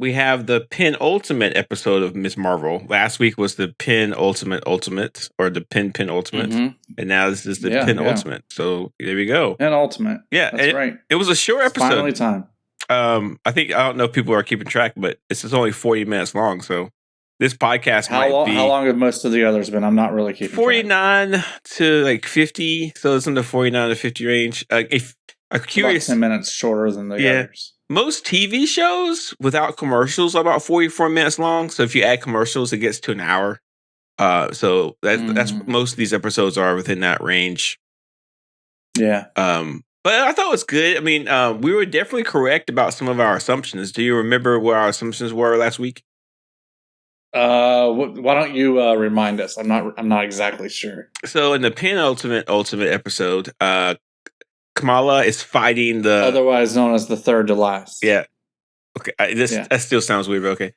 we have the penultimate episode of Ms. Marvel. Last week was the penultimate or the penultimate, and now this is the penultimate. Yeah. So there we go. Penultimate. Yeah, that's right. It was a short episode. Finally time. I don't know if people are keeping track, but it's just only 40 minutes long. So this podcast how long have most of the others been? I'm not really keeping 49 track. To like 50. So it's in the 49 to 50 range. If I'm curious, about 10 minutes shorter than the others. Most TV shows without commercials are about 44 minutes long. So if you add commercials, it gets to an hour. So that's most of these episodes are within that range. Yeah. But I thought it was good. I mean, we were definitely correct about some of our assumptions. Do you remember what our assumptions were last week? Why don't you remind us? I'm not exactly sure. So in the penultimate episode, Kamala is fighting the otherwise known as the third to last. Yeah. Okay. That still sounds weird, but okay.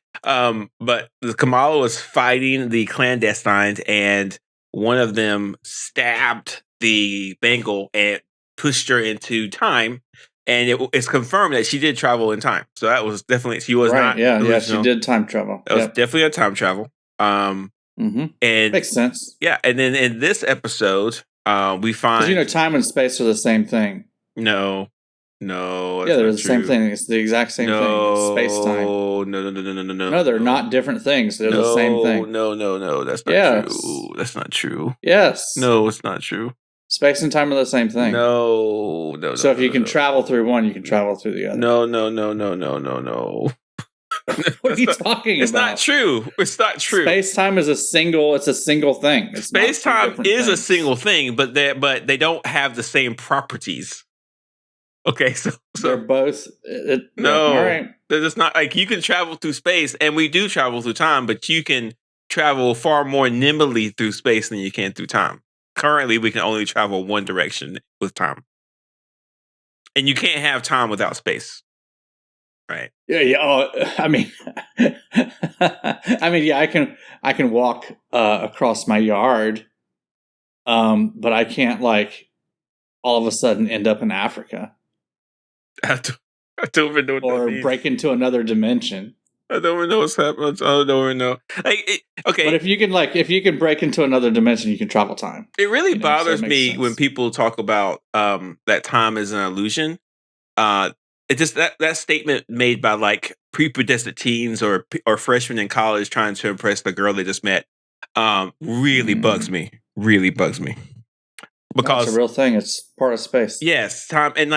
But Kamala was fighting the clandestines, and one of them stabbed the Bengal and pushed her into time, and it's confirmed that she did travel in time. So that was definitely she was not. Yeah, she did time travel. That was definitely a time travel. And makes sense. Yeah, and then in this episode, we find time and space are the same thing. No, they're the same thing. It's the exact same thing. It's space time. No. No, they're not different things. They're the same thing. No. That's not true. That's not true. Yes. No, it's not true. Space and time are the same thing. No. So if you can travel through one, you can travel through the other. No. What are you talking about? It's not true. Space time is a single thing. Space time is a single thing, but they don't have the same properties. Okay, so they're both. No, all right. They're just not like you can travel through space, and we do travel through time, but you can travel far more nimbly through space than you can through time. Currently, we can only travel one direction with time, and you can't have time without space. Right. Yeah. Oh, I mean, I can walk across my yard, but I can't all of a sudden end up in Africa. I don't even know what or that means. Break into another dimension. I don't even know what's happening. I don't even know. Okay, but if you can break into another dimension, you can travel time. It really bothers me when people talk about that time is an illusion. It just that statement made by pre-pubescent teens or freshmen in college trying to impress the girl they just met really bugs me. Really bugs me because it's a real thing. It's part of space. Yes, time and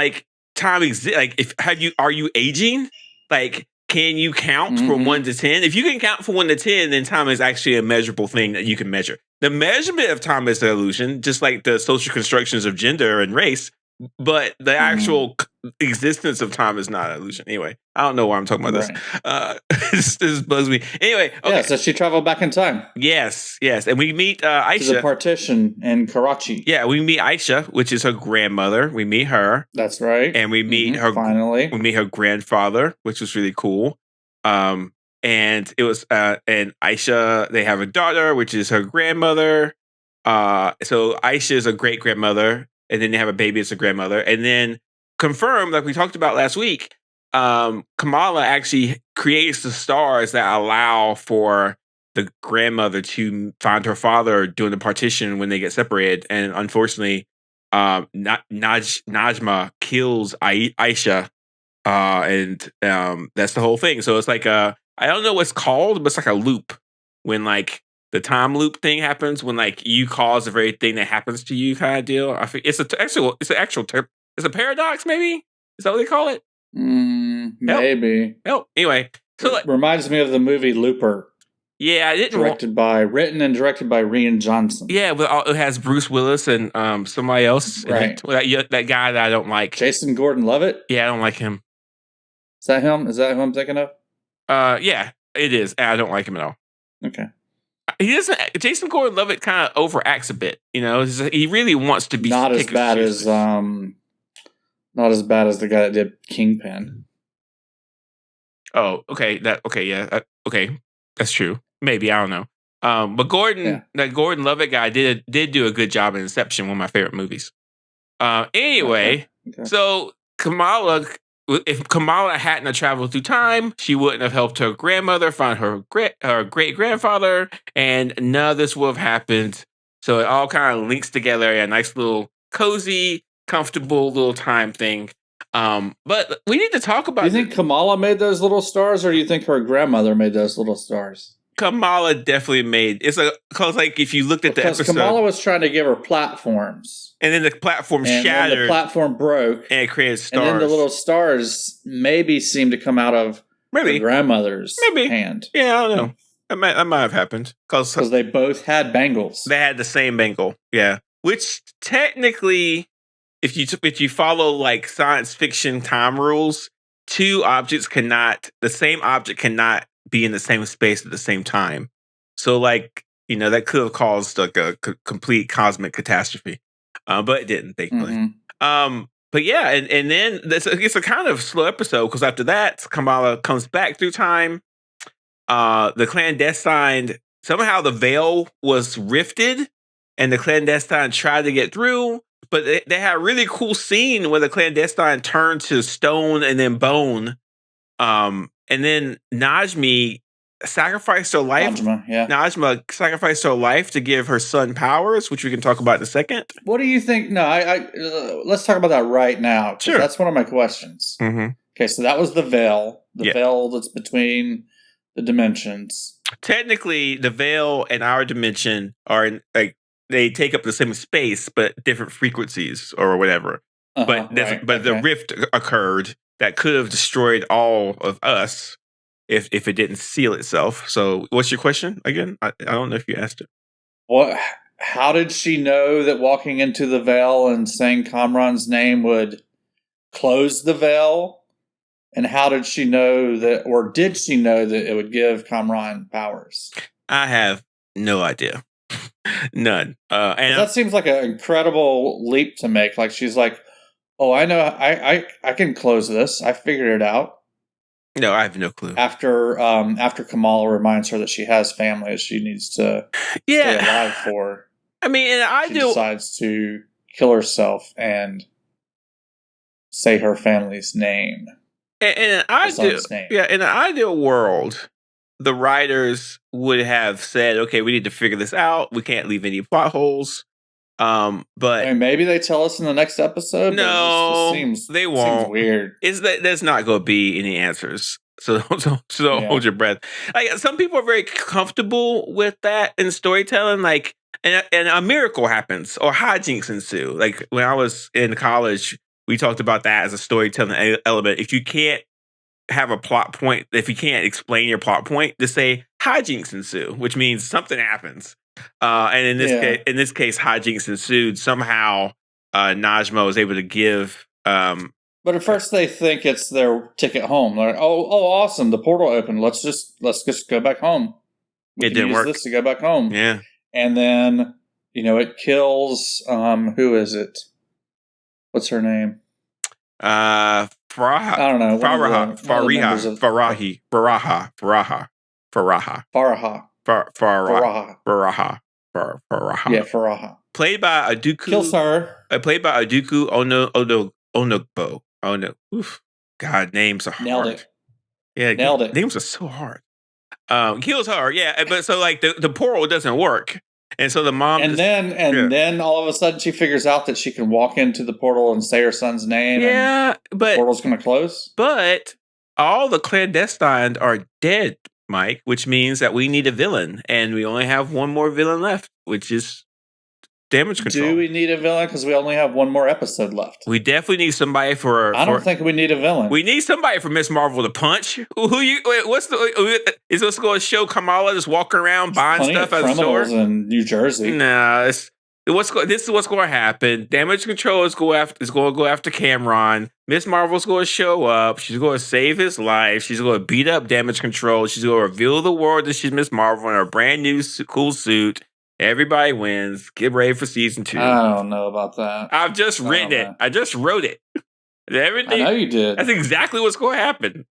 time exists. Are you aging? Can you count from 1 to 10? If you can count from 1 to 10, then time is actually a measurable thing that you can measure. The measurement of time is an illusion, just like the social constructions of gender and race. But the actual existence of time is not an illusion. Anyway, I don't know why I'm talking about this. This bugs me. Anyway, okay. Yeah, so she traveled back in time. Yes. And we meet Aisha. There's a partition in Karachi. Yeah, we meet Aisha, which is her grandmother. We meet her. That's right. And we meet her. Finally. We meet her grandfather, which was really cool. And it was, and Aisha, they have a daughter, which is her grandmother. So Aisha is a great grandmother. And then they have a baby as a grandmother. And then confirmed, like we talked about last week, Kamala actually creates the stars that allow for the grandmother to find her father during the partition when they get separated. And unfortunately, Najma kills Aisha. And that's the whole thing. So it's I don't know what's called, but it's like a loop when the time loop thing happens when you cause the very thing that happens to you kind of deal. I think it's a paradox. Maybe is that what they call it? Maybe. Help. Anyway, so it reminds me of the movie Looper. Yeah, written and directed by Rian Johnson. Yeah, but it has Bruce Willis and somebody else. Right. That guy that I don't like. Jason Gordon-Levitt. Yeah, I don't like him. Is that him? Is that who I'm thinking of? Yeah, it is. I don't like him at all. Okay. He doesn't. Jason Gordon-Levitt kind of overacts a bit. He really wants to be not as bad as the guy that did Kingpin. Oh, okay. Okay, that's true. Maybe I don't know. But that Gordon-Levitt guy did do a good job in Inception, one of my favorite movies. Anyway, okay. So Kamala if Kamala hadn't have traveled through time, she wouldn't have helped her grandmother find her great grandfather, and none of this would have happened. So it all kind of links together in a nice little cozy, comfortable little time thing. But we need to talk about. Do you think Kamala made those little stars, or do you think her grandmother made those little stars? Kamala definitely made because like if you looked at the episode, Kamala was trying to give her platforms, and then the platform shattered, then the platform broke, and it created stars. And then the little stars maybe seemed to come out of her grandmother's hand. Yeah, I don't know. That might have happened because they both had bangles. They had the same bangle, yeah. Which technically, if you follow like science fiction time rules, the same object cannot be in the same space at the same time. So like, that could have caused like a complete cosmic catastrophe. But it didn't, thankfully. Mm-hmm. But yeah, and then it's a kind of slow episode because after that, Kamala comes back through time. The clandestine, somehow the veil was rifted and the clandestine tried to get through, but they had a really cool scene where the clandestine turned to stone and then bone. And then Najmi sacrificed her life. Najma sacrificed her life to give her son powers, which we can talk about in a second. What do you think? No, let's talk about that right now. Sure. That's one of my questions. Mm-hmm. Okay, so that was the veil. The veil that's between the dimensions. Technically, the veil and our dimension are they take up the same space, but different frequencies or whatever. But the rift occurred that could have destroyed all of us if it didn't seal itself. So, what's your question again? I don't know if you asked it. What? How did she know that walking into the veil and saying Kamran's name would close the veil? And how did she know that, or did she know that it would give Kamran powers? I have no idea. None. And that seems like an incredible leap to make. Like she's like, oh, I know, I can close this. I figured it out. No, I have no clue. After Kamala reminds her that she has family that she needs to stay alive for. I mean, she decides to kill herself and say her family's name. In an ideal world, the writers would have said, "Okay, we need to figure this out. We can't leave any plot holes." But maybe they tell us in the next episode. No, they won't. Seems weird. There's not going to be any answers. So don't hold your breath. Like some people are very comfortable with that in storytelling. Like, and a miracle happens or hijinks ensue. Like when I was in college, we talked about that as a storytelling element. If you can't have a plot point, if you can't explain your plot point, just say hijinks ensue, which means something happens. And in this case, hijinks ensued. Somehow, Najma was able to give. But at first, they think it's their ticket home. They're like, "Oh, awesome! The portal opened. Let's just go back home." It didn't work. This to go back home. Yeah, and then it kills. Who is it? What's her name? Faraha. I don't know. Faraha. Yeah, Faraha. Played by Aduku. Kills her. Played by Aduku Onogbo. Oh no! Oof. God, names are hard. Nailed it. Yeah, nailed it. Names are so hard. Kills her. Yeah, but so like the portal doesn't work, and so the mom. Then all of a sudden she figures out that she can walk into the portal and say her son's name. Yeah, but the portal's going to close. But all the clandestines are dead, Mike, which means that we need a villain, and we only have one more villain left, which is damage control. Do we need a villain? Because we only have one more episode left. We definitely need somebody for. I don't think we need a villain. We need somebody for Miss Marvel to punch. What's is this going to show Kamala just walking around buying stuff at the store in New Jersey? Nah, this is what's going to happen. Damage control is going to go after Kamran. Miss Marvel's going to show up. She's going to save his life. She's going to beat up damage control. She's going to reveal the world that she's Miss Marvel in her brand new cool suit. Everybody wins. Get ready for season 2. I don't know about that. I've just written it. I just wrote it. Everything. I know you did. That's exactly what's going to happen.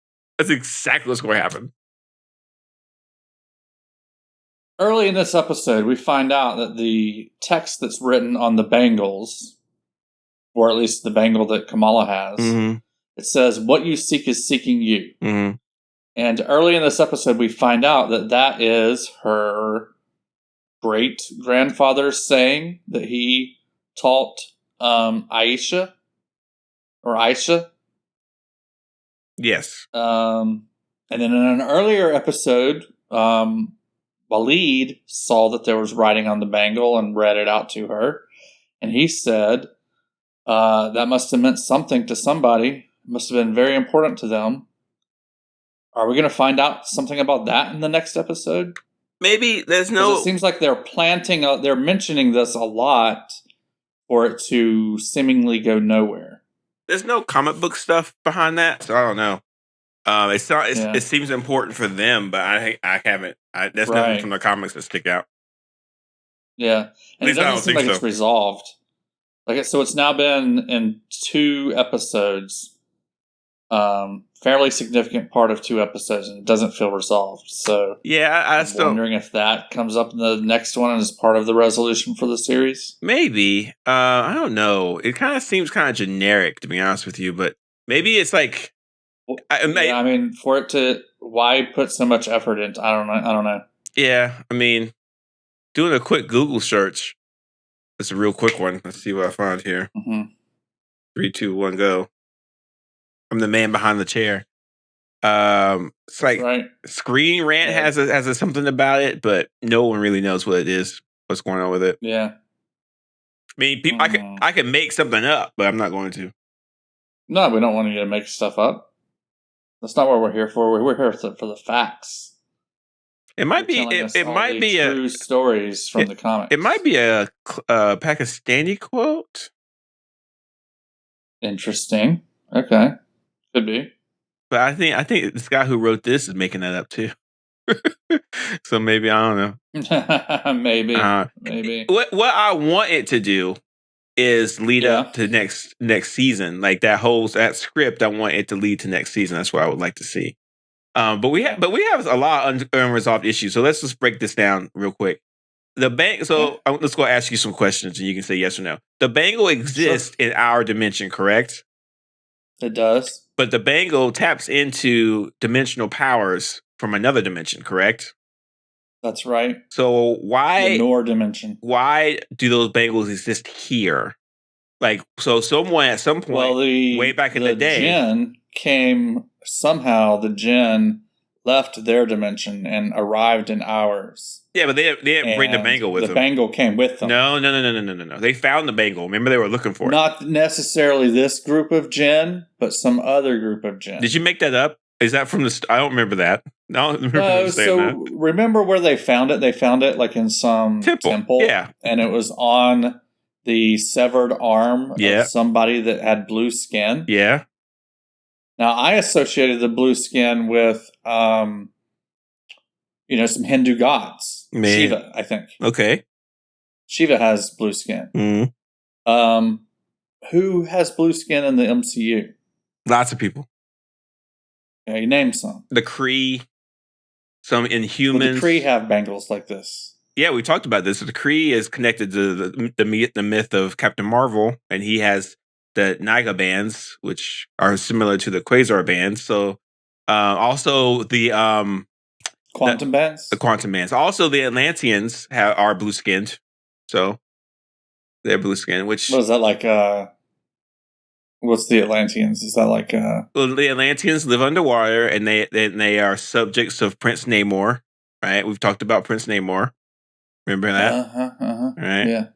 Early in this episode, we find out that the text that's written on the bangles, or at least the bangle that Kamala has, It says, "What you seek is seeking you." Mm-hmm. And early in this episode, we find out that is her great grandfather's saying that he taught Aisha. Yes. And then in an earlier episode, Waleed saw that there was writing on the bangle and read it out to her. And he said, that must have meant something to somebody. It must have been very important to them. Are we going to find out something about that in the next episode? Maybe there's no... It seems like they're mentioning this a lot for it to seemingly go nowhere. There's no comic book stuff behind that, so I don't know. It seems important for them, but I haven't. There's nothing from the comics that stick out. Yeah, and it doesn't seem like it's resolved. So it's now been in 2 episodes, fairly significant part of 2 episodes, and it doesn't feel resolved. So yeah, I'm wondering if that comes up in the next one as part of the resolution for the series. Maybe. I don't know. It kind of seems kind of generic, to be honest with you, but maybe it's like. For it to, why put so much effort into? I don't know. Yeah, I mean, doing a quick Google search. It's a real quick one. Let's see what I find here. 3, 2, 1, go. I'm the man behind the chair. It's like Screen Rant has something about it, but no one really knows what it is. What's going on with it? Yeah. I mean, I can make something up, but I'm not going to. No, we don't want you to make stuff up. That's not what we're here for. We're here for the facts. It might be. It might be true stories from the comics. It might be a Pakistani quote. Interesting. Okay, could be. But I think this guy who wrote this is making that up too. So maybe, I don't know. Maybe. What I want it to do is lead up to next season. Like that script, I want it to lead to next season. That's what I would like to see. But we have a lot of unresolved issues. So let's just break this down real quick. The bank. So let's go ask you some questions, and you can say yes or no. The bangle exists in our dimension, correct? It does. But the bangle taps into dimensional powers from another dimension, correct? That's right. So why the Nor dimension? Why do those bangles exist here? Like, so someone at some point, way back in the day, Jinn came somehow. The Jinn left their dimension and arrived in ours. Yeah, but they didn't bring the bangle with them. The bangle came with them. No. They found the bangle. Remember, they were looking for it. Not necessarily this group of Jinn, but some other group of Jinn. Did you make that up? Is that from the? I don't remember that. No, remember where they found it? They found it like in some temple. Yeah, and it was on the severed arm of somebody that had blue skin. Yeah. Now I associated the blue skin with, some Hindu gods. Shiva, I think. Okay. Shiva has blue skin. Mm-hmm. Who has blue skin in the MCU? Lots of people. Yeah, you name some. The Kree, some Inhumans. Well, the Kree have bangles like this. Yeah, we talked about this. So the Kree is connected to the myth of Captain Marvel, and he has the Niga bands, which are similar to the Quasar bands. So, also the quantum bands. The quantum bands. Also, the Atlanteans are blue skinned. So they're blue skinned. Which what is that like? What's the Atlanteans? Is that like? Well, the Atlanteans live underwater, and they are subjects of Prince Namor. Right? We've talked about Prince Namor. Remember that? Right? Yeah.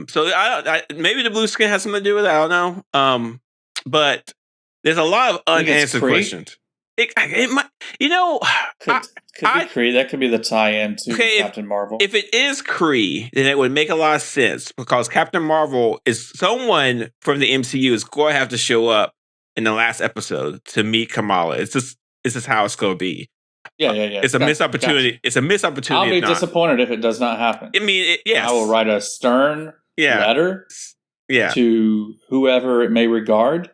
So maybe the blue skin has something to do with it. I don't know. But there's a lot of unanswered questions. It might, could be Kree. That could be the tie-in to Captain Marvel. If it is Kree, then it would make a lot of sense because Captain Marvel is someone from the MCU is going to have to show up in the last episode to meet Kamala. It's just how it's going to be. Yeah. It's a missed opportunity. Gotcha. It's a missed opportunity. I'll be disappointed if it does not happen. I mean, yes. I will write a stern letter to whoever it may regard.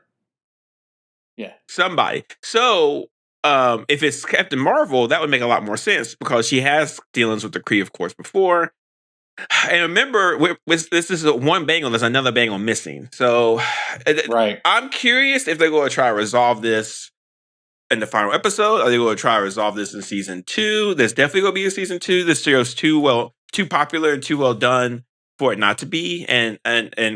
Yeah. Somebody. So, if it's Captain Marvel, that would make a lot more sense because she has dealings with the Kree, of course, before. And remember, this is one bangle. There's another bangle missing. So, Right. I'm curious if they're going to try to resolve this in the final episode. Are they going to try to resolve this in season 2? There's definitely going to be a season 2. This show's too popular and too well done for it not to be. And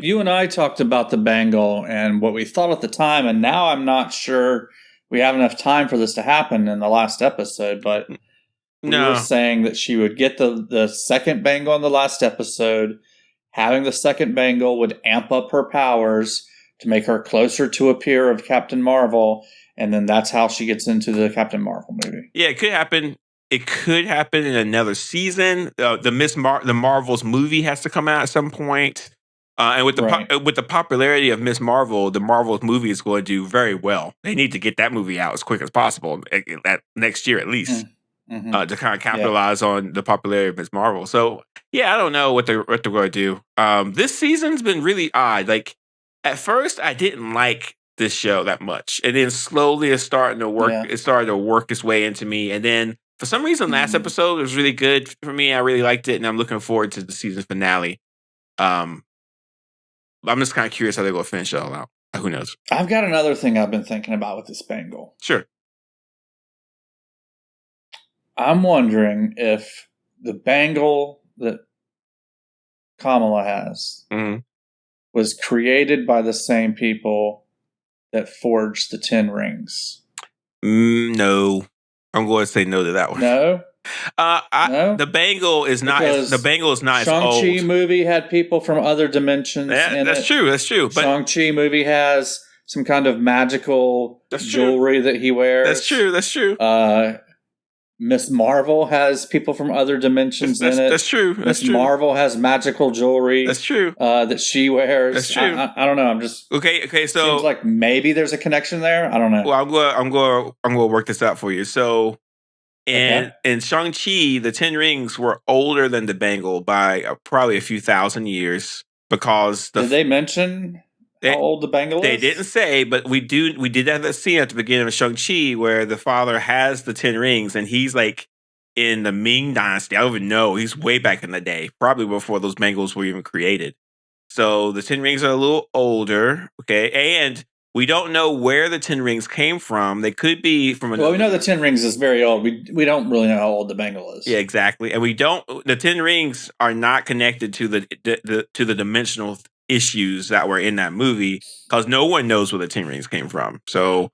you and I talked about the bangle and what we thought at the time, and now I'm not sure we have enough time for this to happen in the last episode, but we were saying that she would get the second bangle in the last episode. Having the second bangle would amp up her powers to make her closer to a peer of Captain Marvel, and then that's how she gets into the Captain Marvel movie. Yeah, it could happen. It could happen in another season. The Marvels movie has to come out at some point. And with the popularity of Miss Marvel, the Marvels movie is going to do very well. They need to get that movie out as quick as possible, next year at least, to kind of capitalize on the popularity of Miss Marvel. So yeah, I don't know what they're going to do. This season's been really odd. Like at first, I didn't like this show that much, and then slowly it's starting to work. Yeah. It started to work its way into me, and then for some reason, last episode was really good for me. I really liked it, and I'm looking forward to the season finale. I'm just kind of curious how they're going to finish it all out. Who knows? I've got another thing I've been thinking about with this bangle. Sure. I'm wondering if the bangle that Kamala has was created by the same people that forged the 10 rings. No. I'm going to say no to that one. No? No? The bangle is not as old. Shang-Chi movie had people from other dimensions in that's it. That's true. But Shang-Chi movie has some kind of magical jewelry that he wears. That's true. Miss Marvel has people from other dimensions in it. That's true. Miss Marvel has magical jewelry. That's true. That she wears. That's true. I don't know. I'm just okay. So seems like maybe there's a connection there. I don't know. Well, I'm going to work this out for you. So in Shang-Chi, the 10 rings were older than the bangle by probably a few thousand years because did they mention how old the bangle is? They didn't say, but we did have that scene at the beginning of Shang-Chi where the father has the 10 rings and he's like in the Ming Dynasty. I don't even know. He's way back in the day, probably before those bangles were even created. So the 10 rings are a little older, okay? And we don't know where the 10 rings came from. They could be from Well, we know the 10 rings is very old. We don't really know how old the bangle is. Yeah, exactly. And the 10 rings are not connected to the dimensional issues that were in that movie because no one knows where the 10 rings came from. So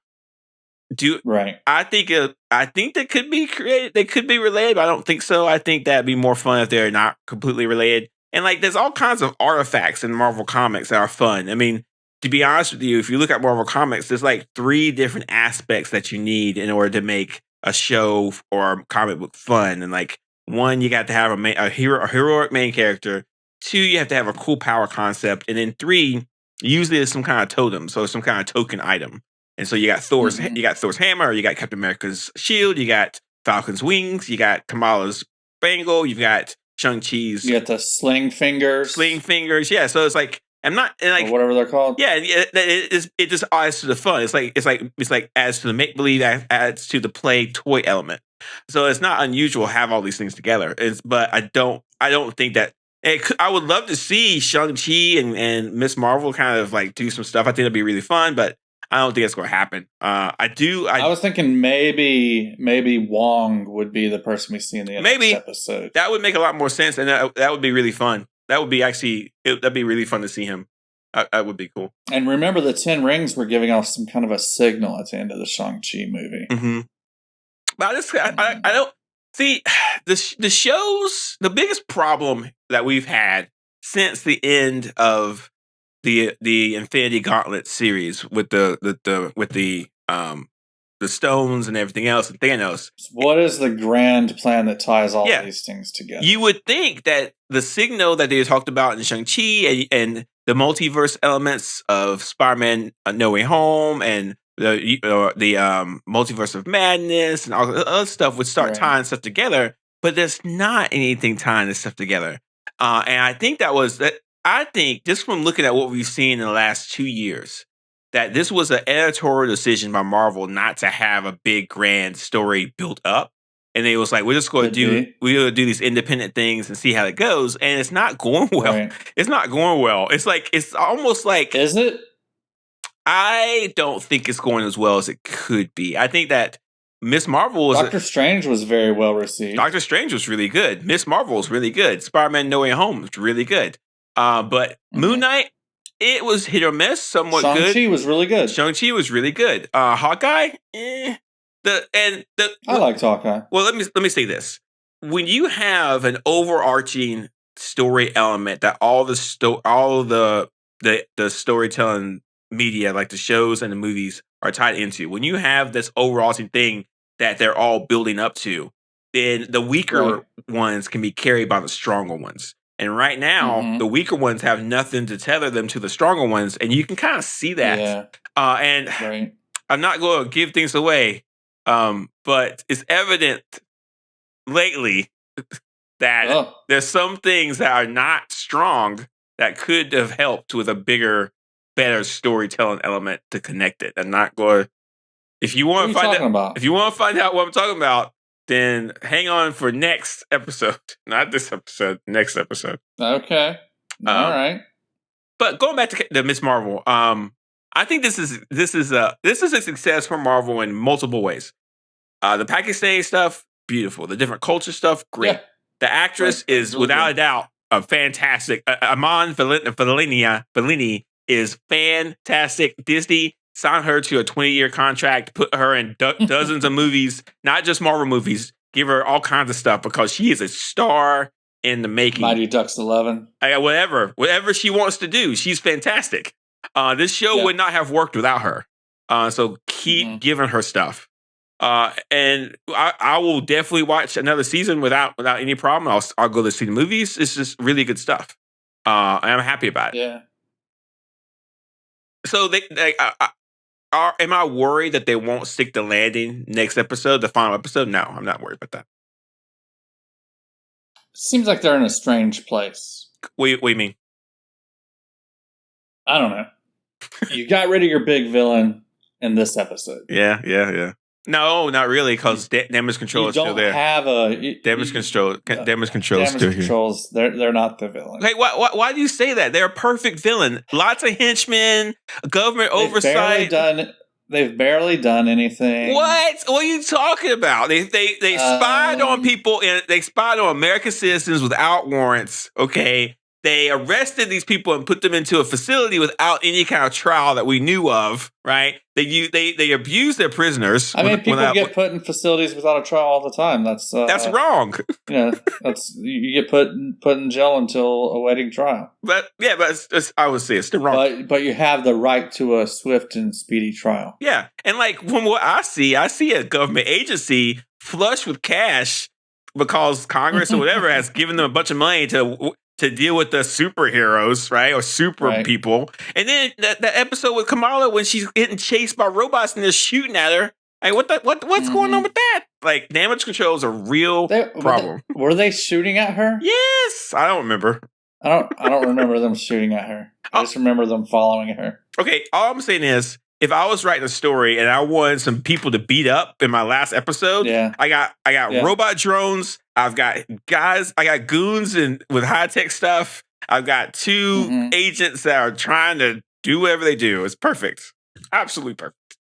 I think they could be created. They could be related, but I don't think so. I think that'd be more fun if they're not completely related. And like, there's all kinds of artifacts in Marvel Comics that are fun. I mean, to be honest with you, if you look at Marvel Comics, there's like 3 different aspects that you need in order to make a show or a comic book fun. And like, 1, you got to have a heroic main character. 2, you have to have a cool power concept. And then 3, usually there's some kind of totem, so some kind of token item. And so you got Thor's hammer, you got Captain America's shield, you got Falcon's wings, you got Kamala's bangle, you've got Shang-Chi's. You got the sling fingers. Yeah. So it's like, or whatever they're called. Yeah, it just adds to the fun. It's like adds to the make believe, adds to the play toy element. So it's not unusual to have all these things together. But I don't think that. I would love to see Shang-Chi and Miss Marvel kind of like do some stuff. I think it'd be really fun, but I don't think it's going to happen. I was thinking maybe Wong would be the person we see in the next episode. That would make a lot more sense, and that would be really fun. That would be that'd be really fun to see him. That would be cool. And remember, the 10 rings were giving off some kind of a signal at the end of the Shang-Chi movie. Mm-hmm. But I don't see the shows. The biggest problem that we've had since the end of the Infinity Gauntlet series with the stones and everything else and Thanos. What is the grand plan that ties all these things together? You would think that the signal that they talked about in Shang-Chi and the multiverse elements of Spider-Man No Way Home and the multiverse of madness and all the other stuff would start tying stuff together, but there's not anything tying this stuff together. And I think I think just from looking at what we've seen in the last 2 years, that this was an editorial decision by Marvel not to have a big grand story built up. and they was like, we're just going to do these independent things and see how it goes, and it's not going well. Right. It's not going well. It's almost like, is it? I don't think it's going as well as it could be. I think that Miss Marvel was Doctor Strange was very well received. Doctor Strange was really good. Miss Marvel was really good. Spider-Man No Way Home was really good. But Moon Knight, it was hit or miss, somewhat good. Shang-Chi was really good. Shang-Chi was really good. Hawkeye, I liked Hawkeye. Well, let me say this: when you have an overarching story element that all the storytelling media, like the shows and the movies, are tied into, when you have this overarching thing that they're all building up to, then the weaker ones can be carried by the stronger ones. And right now, the weaker ones have nothing to tether them to the stronger ones, and you can kind of see that. Yeah. I'm not going to give things away, but it's evident lately that there's some things that are not strong that could have helped with a bigger, better storytelling element to connect it. I'm not going. If you want to find out what I'm talking about, then hang on for next episode. Not this episode, next episode. Okay. All right. But going back to the Miss Marvel, I think this is a success for Marvel in multiple ways. The Pakistani stuff, beautiful. The different culture stuff, great. Yeah. The actress is really without a doubt a fantastic. Iman Vellani is fantastic. Disney signed her to a 20-year contract, put her in dozens of movies, not just Marvel movies, give her all kinds of stuff because she is a star in the making. Mighty Ducks 11. Whatever she wants to do, she's fantastic. This show would not have worked without her. So keep giving her stuff. And I will definitely watch another season without any problem. I'll go to see the movies. It's just really good stuff. And I'm happy about it. Yeah. So am I worried that they won't stick the landing next episode, the final episode? No, I'm not worried about that. Seems like they're in a strange place. What do you mean? I don't know. You got rid of your big villain in this episode. Yeah. No, not really, because damage control is still there. Damage control is still controls, here. They're not the villain. Hey, why do you say that? They're a perfect villain. Lots of henchmen, government oversight. They've barely done anything. What are you talking about? They spied on people, and they spied on American citizens without warrants. Okay. They arrested these people and put them into a facility without any kind of trial that we knew of, right? They abused their prisoners. I mean, people get put in facilities without a trial all the time. That's wrong. You get put in jail until awaiting trial. But I would say it's still wrong. But you have the right to a swift and speedy trial. Yeah, and like from what I see a government agency flush with cash because Congress or whatever has given them a bunch of money to deal with the superheroes, right? Or super people. And then that episode with Kamala when she's getting chased by robots and they're shooting at her. Like, what's going on with that? Like, damage control is a real problem. Were they shooting at her? Yes. I don't remember. I don't remember them shooting at her. I just remember them following her. Okay, all I'm saying is, if I was writing a story and I wanted some people to beat up in my last episode, I got robot drones. I've got guys. I got goons with high tech stuff. I've got two agents that are trying to do whatever they do. It's perfect, absolutely perfect.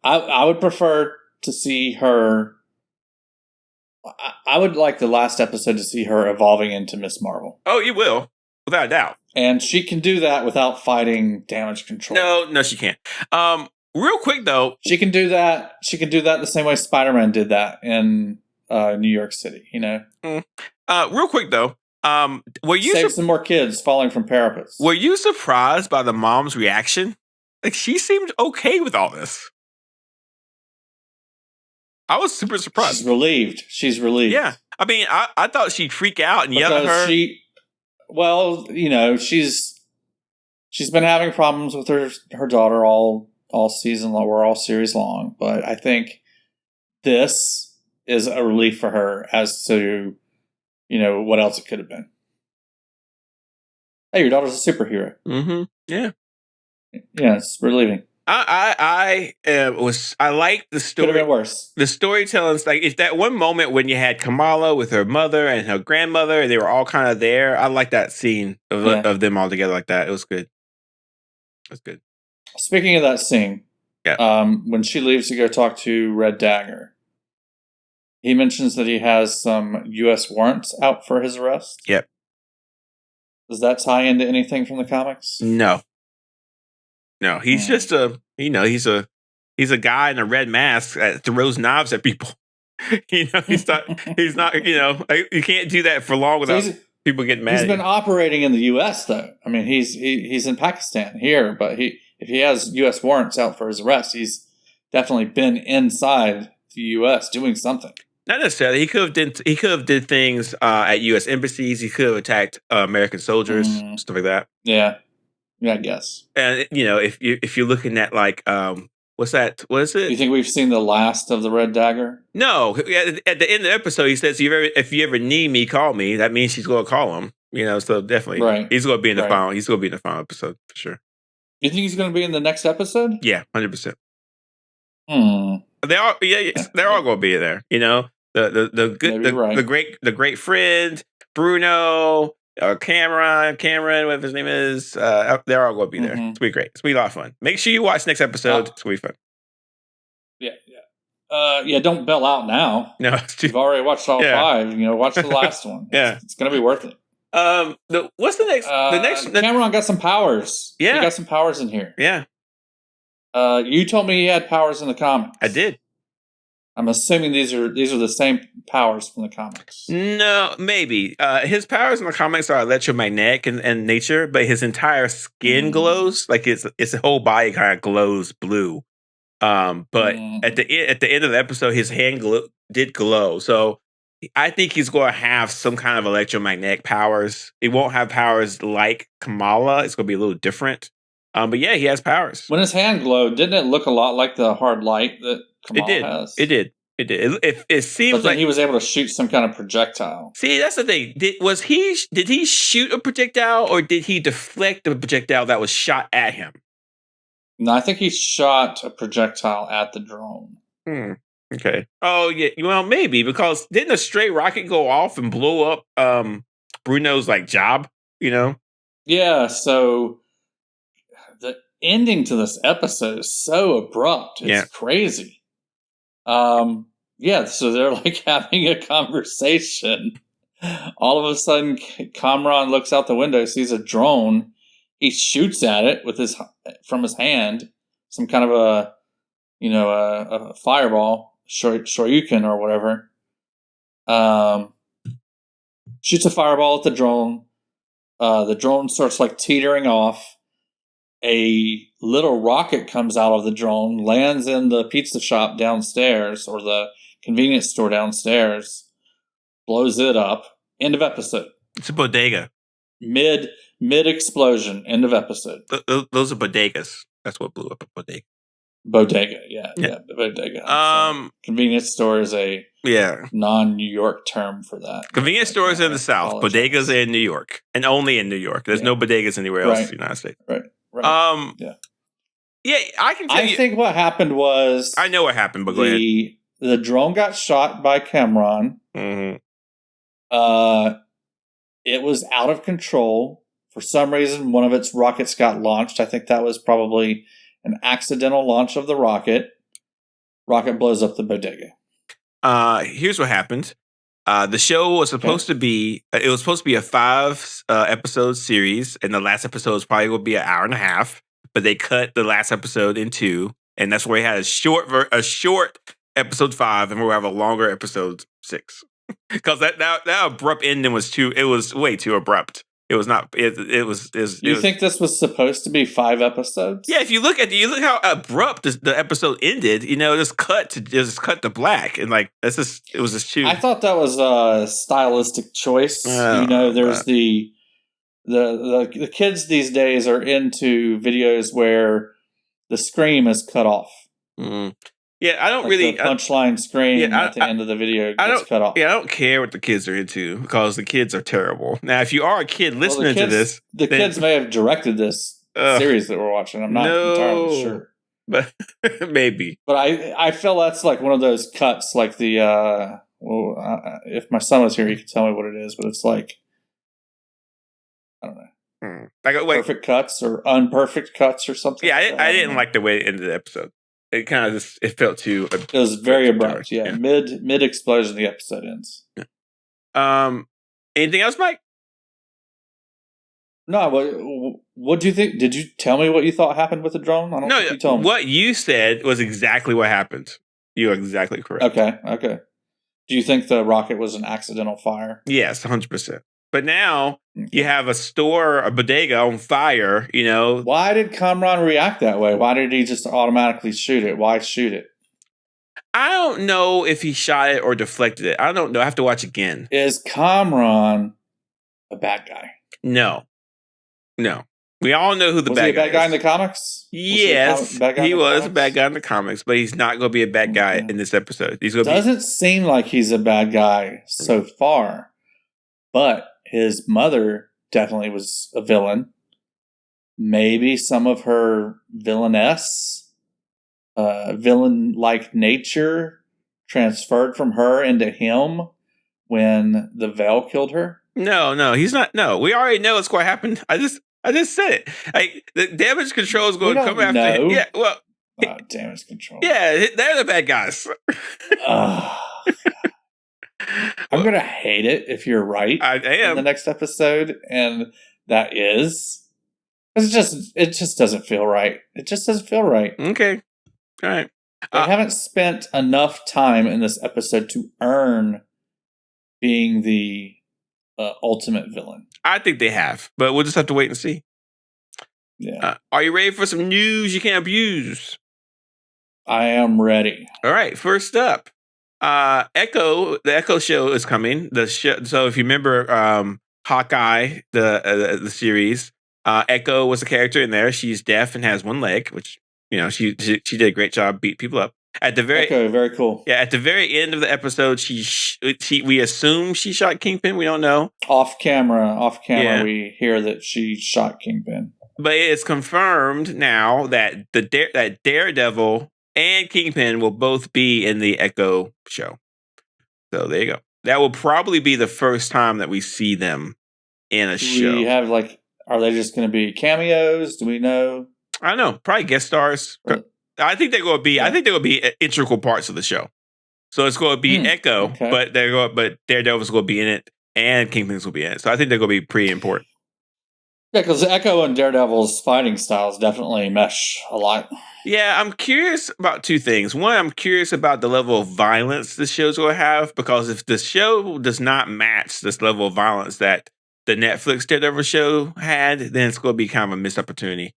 I would prefer to see her. I would like the last episode to see her evolving into Miss Marvel. Oh, you will, without a doubt. And she can do that without fighting damage control. No, she can't. Real quick though, she can do that. She can do that the same way Spider-Man did that in New York City. You know. Real quick though, were you save some more kids falling from parapets? Were you surprised by the mom's reaction? Like, she seemed okay with all this. I was super surprised. She's relieved. Yeah, I mean, I thought she'd freak out and yell at her. Well, you know, she's been having problems with her daughter all season long, or all series long. But I think this is a relief for her as to, you know, what else it could have been. Hey, your daughter's a superhero. Mm-hmm. Yeah. Yeah, it's relieving. I like the Could have story. been worse. The storytelling, like it's that one moment when you had Kamala with her mother and her grandmother, and they were all kind of there. I like that scene of them all together like that. It was good. It was good. Speaking of that scene, when she leaves to go talk to Red Dagger, he mentions that he has some U.S. warrants out for his arrest. Yep. Does that tie into anything from the comics? No, he's just he's a guy in a red mask that throws knives at people. He's not. You can't do that for long without people getting mad. He's been operating in the U.S. though. I mean, he's in Pakistan here, but if he has U.S. warrants out for his arrest, he's definitely been inside the U.S. doing something. Not necessarily. He could have did things at U.S. embassies. He could have attacked American soldiers, stuff like that. Yeah, I guess. And if you're looking at like what's that? What is it? You think we've seen the last of the Red Dagger? No. At the end of the episode, he says, "If you ever need me, call me." That means she's going to call him. So definitely, right. He's going to be in the final. He's going to be in the final episode for sure. You think he's going to be in the next episode? Yeah, 100%. They all, they're all going to be there. The great friend Bruno, Kamran, whatever his name is. They're all going to be there. It's gonna be great. It's gonna be a lot of fun. Make sure you watch next episode. It's gonna be fun. Yeah. Don't bail out now. No, you've already watched all 5. Watch the last one. It's gonna be worth it. What's the next? Kamran got some powers. Yeah, he got some powers in here. Yeah. You told me he had powers in the comics. I did. I'm assuming these are the same powers from the comics. No, maybe. His powers in the comics are electromagnetic in nature, but his entire skin glows. Like his whole body kind of glows blue. But at the end of the episode, his hand did glow. So I think he's going to have some kind of electromagnetic powers. He won't have powers like Kamala. It's going to be a little different. But yeah, he has powers. When his hand glowed, didn't it look a lot like the hard light that Kamala has? It did. It seems but then like he was able to shoot some kind of projectile. See, that's the thing. Did he shoot a projectile, or did he deflect the projectile that was shot at him? No, I think he shot a projectile at the drone. Okay. Oh yeah. Well, maybe, because didn't a stray rocket go off and blow up Bruno's job? Yeah. So the ending to this episode is so abrupt. It's crazy. So they're having a conversation. All of a sudden, Kamran looks out the window, sees a drone. He shoots at it from his hand, some kind of a fireball, shoryuken or whatever. Shoots a fireball at the drone. The drone starts teetering off. A little rocket comes out of the drone, lands in the pizza shop downstairs, or the convenience store downstairs, blows it up. End of episode. It's a bodega. Mid explosion. End of episode. Those are bodegas. That's what blew up a bodega. Bodega, yeah, bodega. Convenience store is a non-New York term for that. Convenience stores in the South. Bodegas are in New York, and only in New York. There's no bodegas anywhere else in the United States. Right. Yeah, I can tell you. I think what happened was... I know what happened, but go ahead. The drone got shot by Kamran. Mm-hmm. It was out of control. For some reason, one of its rockets got launched. I think that was probably an accidental launch of the rocket. Rocket blows up the bodega. Here's what happened. The show was supposed to be... It was supposed to be a 5 episode series, and the last episode was probably going to be an hour and a half. But they cut the last episode in 2, and that's where we had a short episode 5, and we'll have a longer episode 6. Because that abrupt ending was way too abrupt. It was not. It was. You think this was supposed to be 5 episodes? Yeah, if you look how abrupt the episode ended. Just cut to black, and it was just too. I thought that was a stylistic choice. There's the kids these days are into videos where the scream is cut off. Mm. Yeah, I don't really... The punchline scream at the end of the video gets cut off. Yeah, I don't care what the kids are into, because the kids are terrible. Now, if you are a kid listening to this... The kids may have directed this series that we're watching. I'm not entirely sure. but maybe. But I feel that's like one of those cuts, like the if my son was here, he could tell me what it is. But it's like, I don't know, Like perfect cuts or unperfect cuts or something. Yeah, like that. I didn't like the way it ended the episode. It kind of just it felt too. It was very abrupt. Yeah, mid explosion, the episode ends. Anything else, Mike? No. What do you think? Did you tell me what you thought happened with the drone? I don't think you told me. What you said was exactly what happened. You're exactly correct. Okay. Do you think the rocket was an accidental fire? Yes, 100%. But now you have a bodega on fire, you know. Why did Kamran react that way? Why did he just automatically shoot it? Why shoot it? I don't know if he shot it or deflected it. I don't know. I have to watch again. Is Kamran a bad guy? No. We all know who the bad guy is. Was he a bad guy in the comics? Yes, he was a bad guy in the comics, but he's not going to be a bad guy in this episode. He's going Doesn't seem like he's a bad guy so far, but his mother definitely was a villain. Maybe some of her villain-like nature transferred from her into him when the Veil killed her. No, he's not. No, we already know what's going to happen. I just said it. Like the damage control is going to come after him. Yeah, well, damage control. Yeah, they're the bad guys. I'm gonna hate it if you're right. I am in the next episode, and that is it just doesn't feel right. It just doesn't feel right. Okay, all right. They haven't spent enough time in this episode to earn being the ultimate villain. I think they have, but we'll just have to wait and see. Yeah. Are you ready for some news you can't abuse? I am ready. All right. First up, the Echo show is coming. So if you remember, Hawkeye, the series, Echo was a character in there. She's deaf and has one leg, which she did a great job beating people up. At the very very cool. Yeah, at the very end of the episode, we assume she shot Kingpin. We don't know. Off camera, yeah. We hear that she shot Kingpin. But it's confirmed now that that Daredevil and Kingpin will both be in the Echo show. So there you go. That will probably be the first time that we see them in a show. We have are they just going to be cameos? Do we know? I don't know. Probably guest stars. I think they're going to be. Yeah. I think they're going to be integral parts of the show. So it's going to be Echo, okay. but Daredevil's going to be in it, and Kingpin's will be in it. So I think they're going to be pretty important. Yeah, because Echo and Daredevil's fighting styles definitely mesh a lot. Yeah, I'm curious about two things. One, I'm curious about the level of violence this show's going to have, because if the show does not match this level of violence that the Netflix Daredevil show had, then it's going to be kind of a missed opportunity.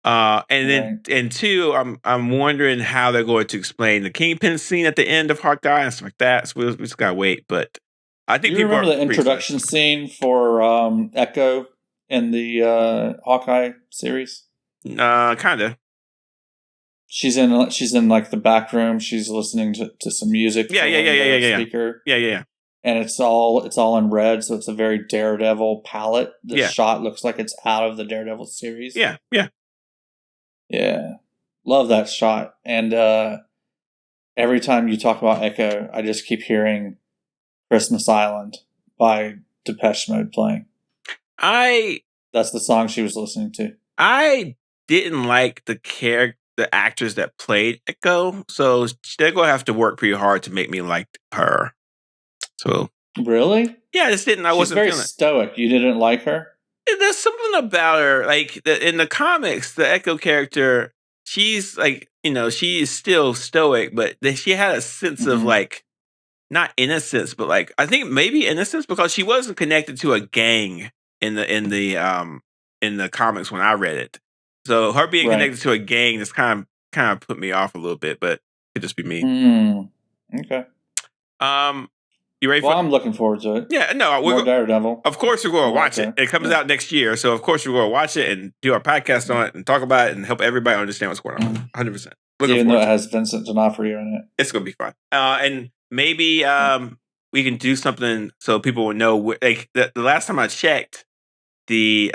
And two, I'm wondering how they're going to explain the Kingpin scene at the end of Hawkeye and stuff like that. So we just gotta wait. But I think you remember the introduction scene for Echo in the Hawkeye series? Kinda. She's in like the back room. She's listening to some music. Yeah. Speaker. Yeah. And it's all in red, so it's a very Daredevil palette. The shot looks like it's out of the Daredevil series. Yeah. Yeah, love that shot. And every time you talk about Echo, I just keep hearing Christmas Island by Depeche Mode playing. That's the song she was listening to. I didn't like the actors that played Echo, so they're going to have to work pretty hard to make me like her. So really? Yeah, I just didn't. I wasn't very stoic. You didn't like her? There's something about her, like in the comics, the Echo character, she's she is still stoic, but she had a sense of not innocence, but I think maybe innocence, because she wasn't connected to a gang in the comics when I read it. So her being connected to a gang just kind of put me off a little bit, but it could just be me. Okay. You ready I'm looking forward to it. Yeah, no, we're Daredevil. Of course, we're going to watch it. It comes out next year, so of course we're going to watch it and do our podcast on it and talk about it and help everybody understand what's going on. 100%. Even though it has Vincent D'Onofrio in it, it's going to be fun. And maybe we can do something so people will know. The last time I checked, the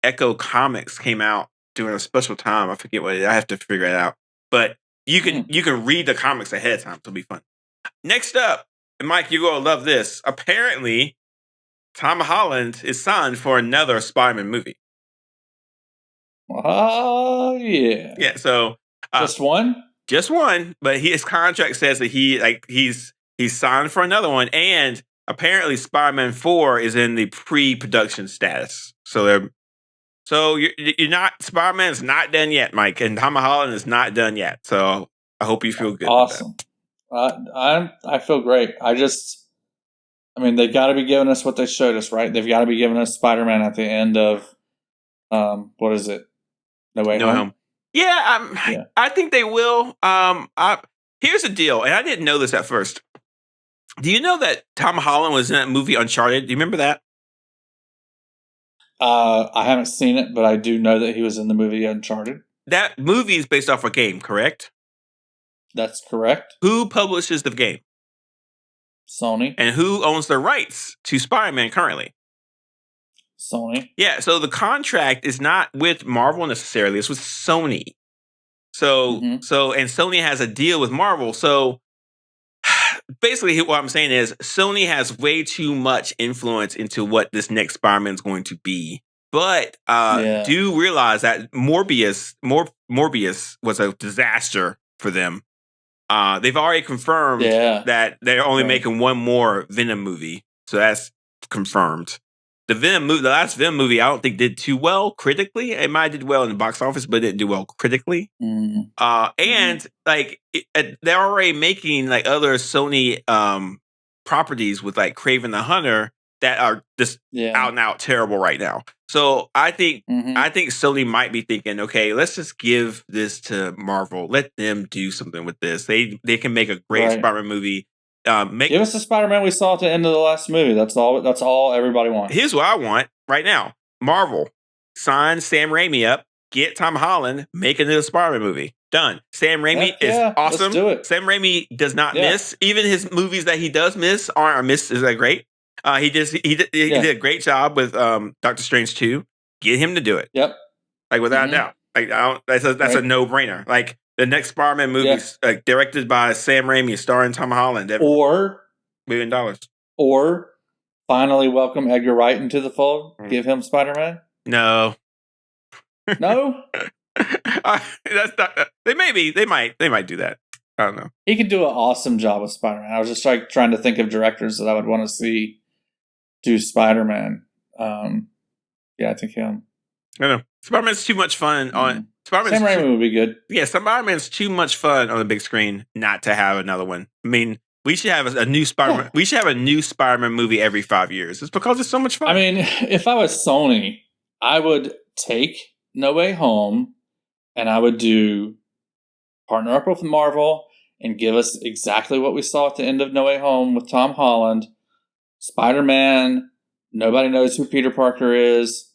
Echo comics came out during a special time. I forget what it is. I have to figure it out. but you can read the comics ahead of time. It'll be fun. Next up, and Mike, you're gonna love this. Apparently, Tom Holland is signed for another Spider-Man movie. Oh yeah. Yeah. So just one. Just one, but his contract says that he's signed for another one, and apparently Spider-Man 4 is in the pre-production status. So you're not Spider-Man's not done yet, Mike, and Tom Holland is not done yet. So I hope you feel good. Awesome. I feel great. They've got to be giving us what they showed us, right? They've got to be giving us Spider-Man at the end of what is it? No Way Home. Yeah, I think they will. Here's the deal, and I didn't know this at first. Do you know that Tom Holland was in that movie Uncharted? Do you remember that? I haven't seen it, but I do know that he was in the movie Uncharted. That movie is based off a game, correct? That's correct. Who publishes the game? Sony. And who owns the rights to Spider-Man currently? Sony. Yeah, so the contract is not with Marvel necessarily; it's with Sony. So and Sony has a deal with Marvel. So basically, what I'm saying is Sony has way too much influence into what this next Spider-Man is going to be. But do realize that Morbius was a disaster for them. They've already confirmed that they're only making one more Venom movie, so that's confirmed. The last Venom movie, I don't think did too well critically. It might have did well in the box office, but it didn't do well critically. And they're already making like other Sony properties with like Kraven the Hunter that are just out and out terrible right now. So I think Sony might be thinking, okay, let's just give this to Marvel. Let them do something with this. They can make a great Spider-Man movie. Give us the Spider-Man we saw at the end of the last movie. That's all everybody wants. Here's what I want right now. Marvel, sign Sam Raimi up, get Tom Holland, make another Spider-Man movie. Done. Sam Raimi is awesome. Let's do it. Sam Raimi does not miss. Even his movies that he does miss aren't miss. Is that great? He did a great job with Doctor Strange 2. Get him to do it. Yep. Like without a doubt. Like that's a no-brainer. Like the next Spider-Man movie, directed by Sam Raimi, starring Tom Holland, or $1 million. Or finally welcome Edgar Wright into the fold. Give him Spider-Man. No. No. That's not. They might do that. I don't know. He could do an awesome job with Spider-Man. I was just trying to think of directors that I would want to see do Spider-Man. I think him. I know. Spider-Man's too much fun on. Sam Raimi would be good. Yeah, Spider-Man's too much fun on the big screen not to have another one. I mean, we should have a new Spider-Man. Yeah. We should have a new Spider-Man movie every 5 years. It's because it's so much fun. I mean, if I was Sony, I would take No Way Home and I would partner up with Marvel and give us exactly what we saw at the end of No Way Home with Tom Holland. Spider-Man, nobody knows who Peter Parker is.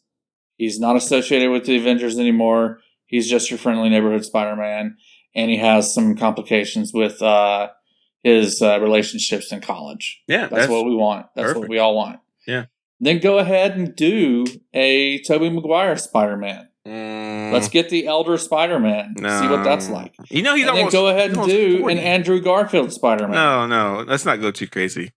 He's not associated with the Avengers anymore. He's just your friendly neighborhood Spider-Man. And he has some complications with his relationships in college. Yeah. That's what we want. That's perfect. What we all want. Yeah. Then go ahead and do a Tobey Maguire Spider-Man. Let's get the elder Spider-Man. See what that's like. You know, he's almost. Then go ahead and do 40. An Andrew Garfield Spider-Man. No, let's not go too crazy.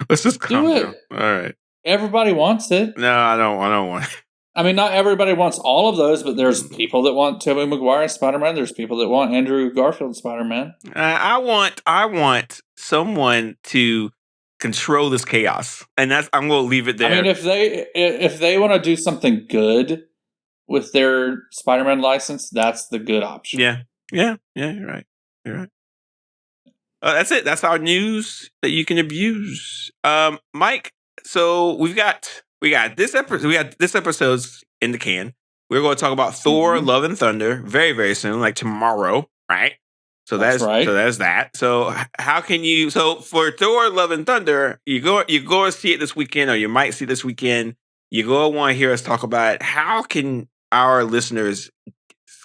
Let's just calm down. All right. Everybody wants it. No, I don't want it. I mean, not everybody wants all of those, but there's people that want Tobey Maguire Spider-Man. There's people that want Andrew Garfield Spider-Man. I want someone to control this chaos, and I'm going to leave it there. I mean, if they want to do something good with their Spider-Man license, that's the good option. Yeah. You're right. That's it. That's our news that you can abuse, Mike. So we got this episode. We got this episode's in the can. We're going to talk about Thor: Love and Thunder very, very soon, like tomorrow, right? So that's right. So there's that. So how can you? So for Thor: Love and Thunder, you go and see it this weekend, or you might see it this weekend. You go and want to hear us talk about it. How can our listeners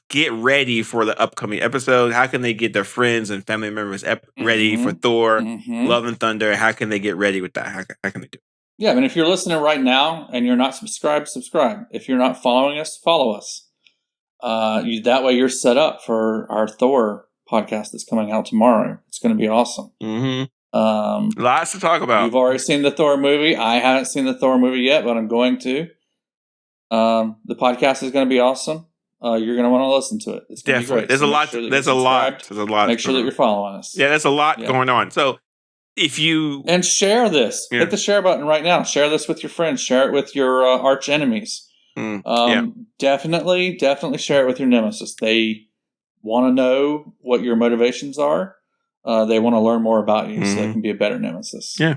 get ready for the upcoming episode? How can they get their friends and family members ready for Thor: Love and Thunder? How can they get ready with that? How can they do it? Yeah, I mean, if you're listening right now and you're not subscribed, subscribe. If you're not following us, follow us. that way you're set up for our Thor podcast that's coming out tomorrow. It's going to be awesome. Lots to talk about. You've already seen the Thor movie. I haven't seen the Thor movie yet, but I'm going to. The podcast is going to be awesome. You're going to want to listen to it. It's going to be great. There's a lot. There's a lot. Make sure that you're following us. Yeah, there's a lot going on. So if you share this, hit the share button right now. Share this with your friends. Share it with your arch enemies. Definitely share it with your nemesis. They want to know what your motivations are. They want to learn more about you so they can be a better nemesis. Yeah.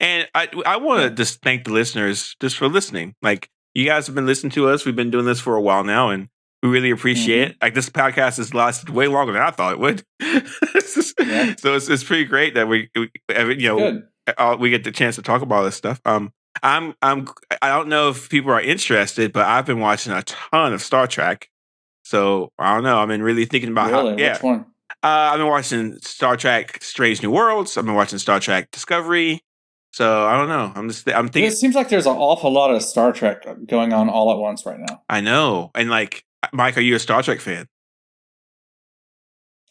And I want to just thank the listeners just for listening. Like, you guys have been listening to us. We've been doing this for a while now, and we really appreciate it. Like, this podcast has lasted way longer than I thought it would. So it's pretty great that we get the chance to talk about all this stuff. I don't know if people are interested, but I've been watching a ton of Star Trek. So I don't know. I've been really thinking about which one? I've been watching Star Trek Strange New Worlds. I've been watching Star Trek Discovery. So I don't know. I'm thinking. It seems like there's an awful lot of Star Trek going on all at once right now. I know. And like, Mike, are you a Star Trek fan?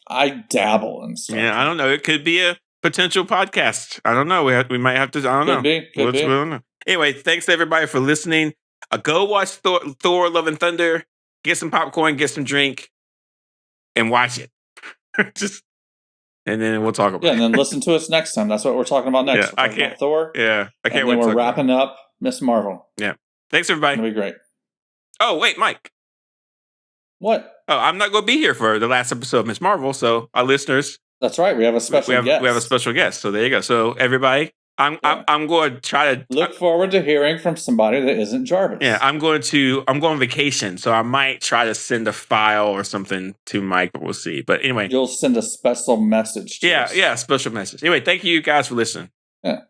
I dabble in Star Trek. I don't know. It could be a potential podcast. I don't know. We might have to. I don't know. Could be. We don't know. Anyway, thanks to everybody for listening. Go watch Thor: Love and Thunder. Get some popcorn, get some drink, and watch it. And then we'll talk about it. And then listen to us next time. That's what we're talking about next. I can't. About Thor. Yeah, I can't and wait. Then we're wrapping up Miss Marvel. Yeah. Thanks, everybody. It'll be great. Oh, wait, Mike. What? Oh, I'm not going to be here for the last episode of Miss Marvel, so our listeners. That's right. We have a special guest. We have a special guest. So there you go. So everybody, I'm going to try to look forward to hearing from somebody that isn't Jarvis. Yeah, I'm going on vacation, so I might try to send a file or something to Mike, but we'll see. But anyway, you'll send a special message to us. Yeah, special message. Anyway, thank you guys for listening. Yeah.